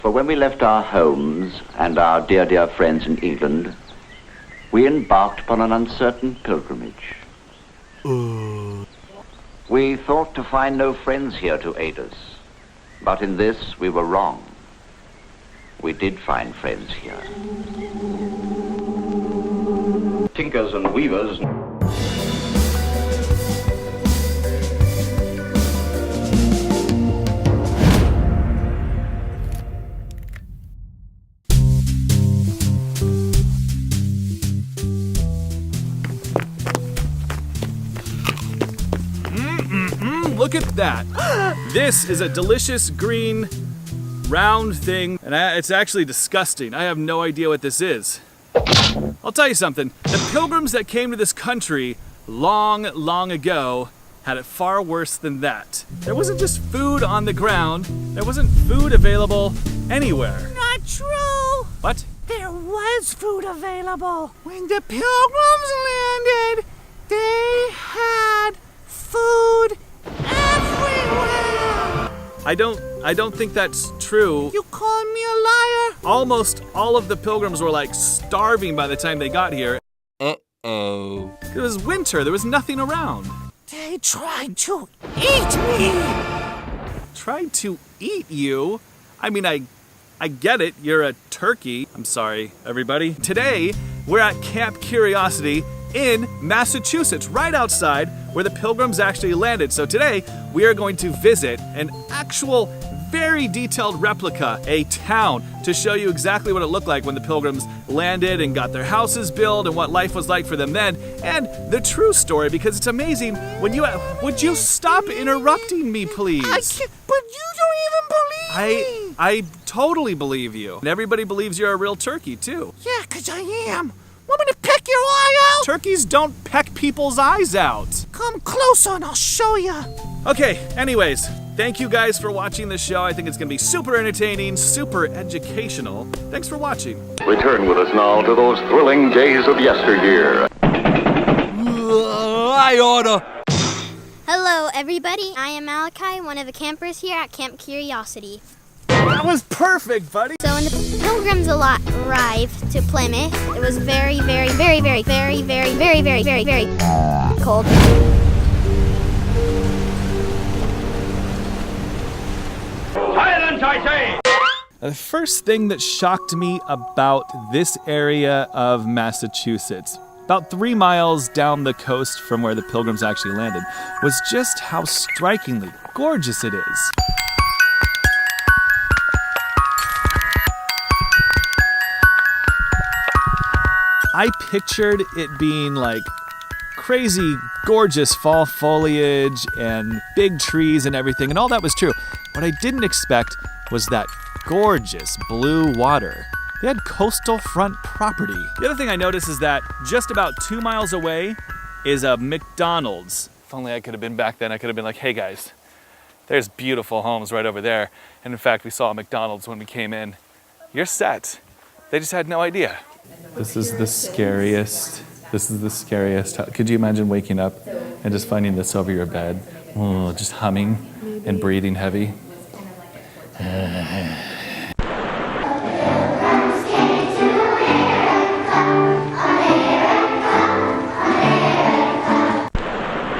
For when we left our homes and our dear, dear friends in England, we embarked upon an uncertain pilgrimage. We thought to find no friends here to aid us, but in this we were wrong. We did find friends here. Tinkers and weavers. Look at that. This is a delicious green round thing, and it's actually disgusting. I have no idea what this is. I'll tell you something. The pilgrims that came to this country long, long ago had it far worse than that. There wasn't just food on the ground. There wasn't food available anywhere. Not true. What? There was food available. When the Pilgrims landed, they had food everywhere. I don't think that's true. You called me a liar. Almost all of the pilgrims were like starving by the time they got here. Uh-oh. It was winter. There was nothing around. They tried to eat me. Tried to eat you? I mean, I get it. You're a turkey. I'm sorry, everybody. Today, we're at Kamp Kurious in Massachusetts, right outside where the Pilgrims actually landed. So today, we are going to visit an actual, very detailed replica, a town, to show you exactly what it looked like when the Pilgrims landed and got their houses built and what life was like for them then, and the true story, because it's amazing when you... Would you stop interrupting me, please? I can't, but you don't even believe me. I totally believe you. And everybody believes you're a real turkey, too. Yeah, 'cause I am. Want me to peck your eye out? Turkeys don't peck people's eyes out. Come closer and I'll show you. Okay, anyways, thank you guys for watching this show. I think it's going to be super entertaining, super educational. Thanks for watching. Return with us now to those thrilling days of yesteryear. I oughta. Hello, everybody. I am Malachi, one of the campers here at Kamp Kurious. That was perfect, buddy. So when the Pilgrims arrived to Plymouth, it was very, very, very, very, very, very, very, very, very, very cold. Silence, I say! The first thing that shocked me about this area of Massachusetts, about 3 miles down the coast from where the Pilgrims actually landed, was just how strikingly gorgeous it is. I pictured it being like crazy, gorgeous fall foliage and big trees and everything, and all that was true. What I didn't expect was that gorgeous blue water. They had coastal front property. The other thing I noticed is that just about 2 miles away is a McDonald's. If only I could have been back then, I could have been like, hey guys, there's beautiful homes right over there. And in fact, we saw a McDonald's when we came in. You're set. They just had no idea. This is the scariest. Could you imagine waking up and just finding this over your bed? Oh, just humming and breathing heavy.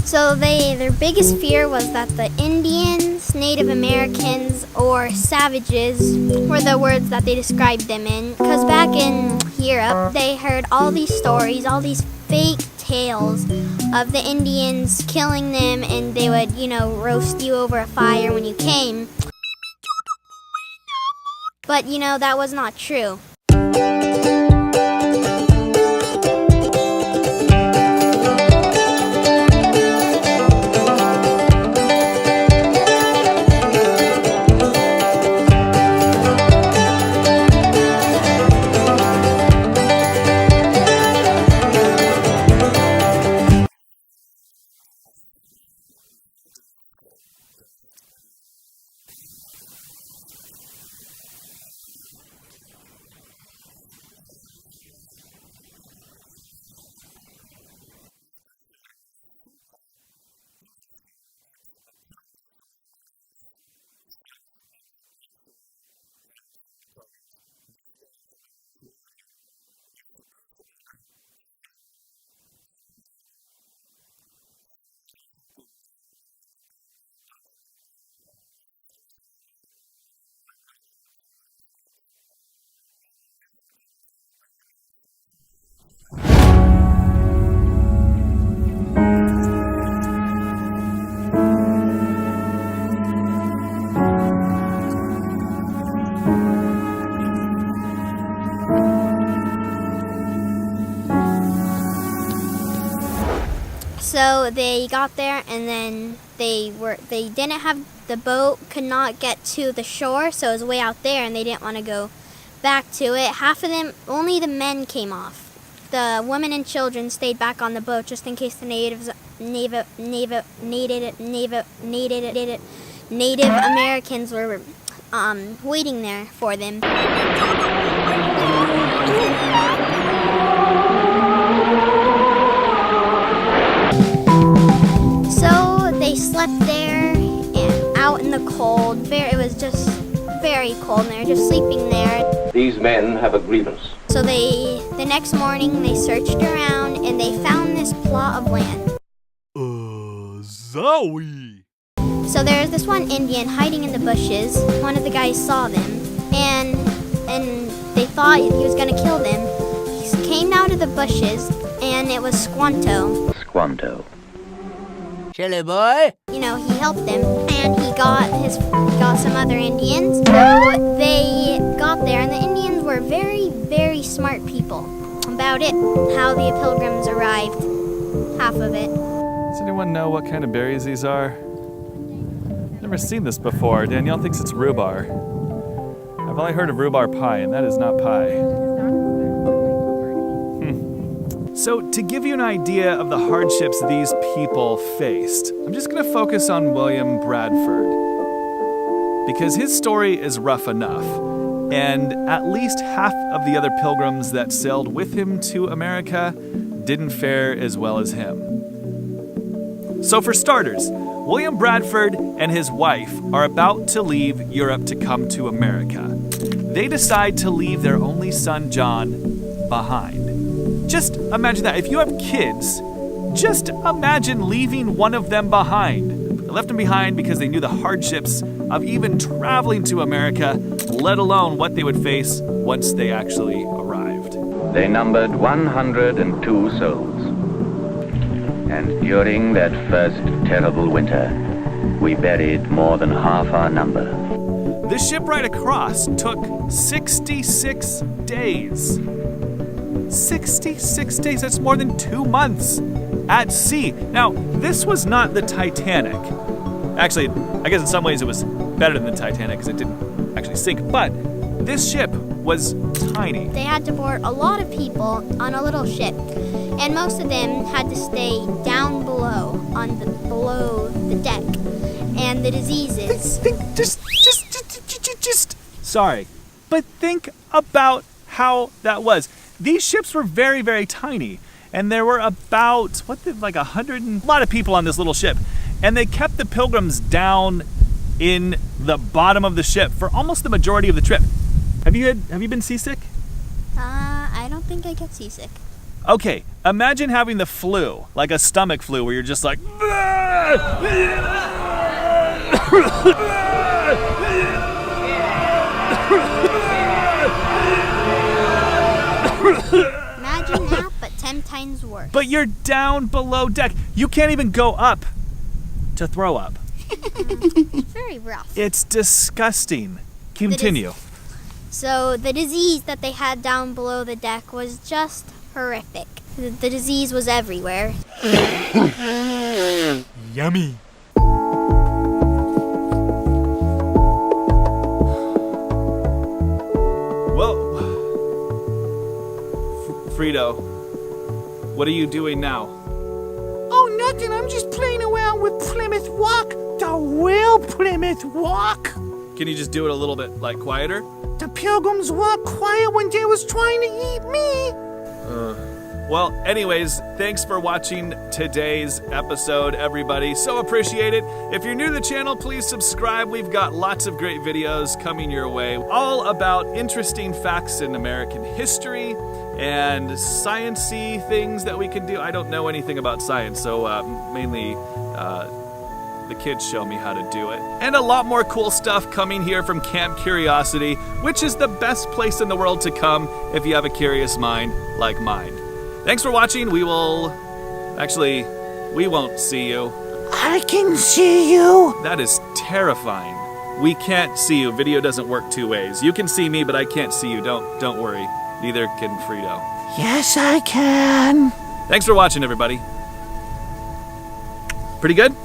So their biggest fear was that the Indians, Native Americans, or savages were the words that they described them in. Because back in Europe, they heard all these stories, all these fake tales of the Indians killing them, and they would, roast you over a fire when you came. But, that was not true. So they got there, and then they didn't have the boat, could not get to the shore, so it was way out there, and they didn't want to go back to it. Half of them, only the men came off. The women and children stayed back on the boat just in case the Native Americans were waiting there for them. So they slept there and out in the cold. It was just very cold, and they were just sleeping there. These men have a grievance. So the next morning they searched around and they found this plot of land. Zoe! So there was this one Indian hiding in the bushes. One of the guys saw them, and they thought he was gonna kill them. He came out of the bushes, and it was Squanto. Squanto. Chilly boy. You know, he helped them, and he got some other Indians. So they got there, and the Indians were very, very smart people. About it, how the Pilgrims arrived, half of it. Does anyone know what kind of berries these are? Never seen this before. Danielle thinks it's rhubarb. I've only heard of rhubarb pie, and that is not pie. So, to give you an idea of the hardships these people faced, I'm just going to focus on William Bradford, because his story is rough enough, and at least half of the other pilgrims that sailed with him to America didn't fare as well as him. So for starters, William Bradford and his wife are about to leave Europe to come to America. They decide to leave their only son, John, behind. Just imagine that. If you have kids, just imagine leaving one of them behind. They left him behind because they knew the hardships of even traveling to America, let alone what they would face once they actually arrived. They numbered 102 souls. And during that first terrible winter, we buried more than half our number. The ship ride across took 66 days. 66 days, that's more than 2 months at sea. Now, this was not the Titanic. Actually, I guess in some ways it was better than the Titanic because it didn't actually sink, but this ship was tiny. They had to board a lot of people on a little ship, and most of them had to stay down below the deck. And the diseases. Sorry, but think about how that was. These ships were very, very tiny, and there were about like a lot of people on this little ship, and they kept the Pilgrims down in the bottom of the ship for almost the majority of the trip. Have you been seasick? I don't think I get seasick. Okay, imagine having the flu, like a stomach flu, where you're just like. Imagine that, but 10 times worse. But you're down below deck. You can't even go up to throw up. It's very rough. It's disgusting. Continue. So the disease that they had down below the deck was just horrific. The disease was everywhere. Yummy. Well, Frito, what are you doing now? Oh, nothing. I'm just playing around with Plymouth Rock. The real Plymouth Rock. Can you just do it a little bit, like, quieter? The Pilgrims were quiet when they was trying to eat me. Well, anyways, thanks for watching today's episode, everybody. So appreciate it. If you're new to the channel, please subscribe. We've got lots of great videos coming your way, all about interesting facts in American history and science-y things that we can do. I don't know anything about science, so mainly the kids show me how to do it. And a lot more cool stuff coming here from Kamp Kuriosity, which is the best place in the world to come if you have a curious mind like mine. Thanks for watching. We won't see you. I can see you. That is terrifying. We can't see you. Video doesn't work two ways. You can see me, but I can't see you. Don't worry. Neither can Frito. Yes, I can. Thanks for watching, everybody. Pretty good?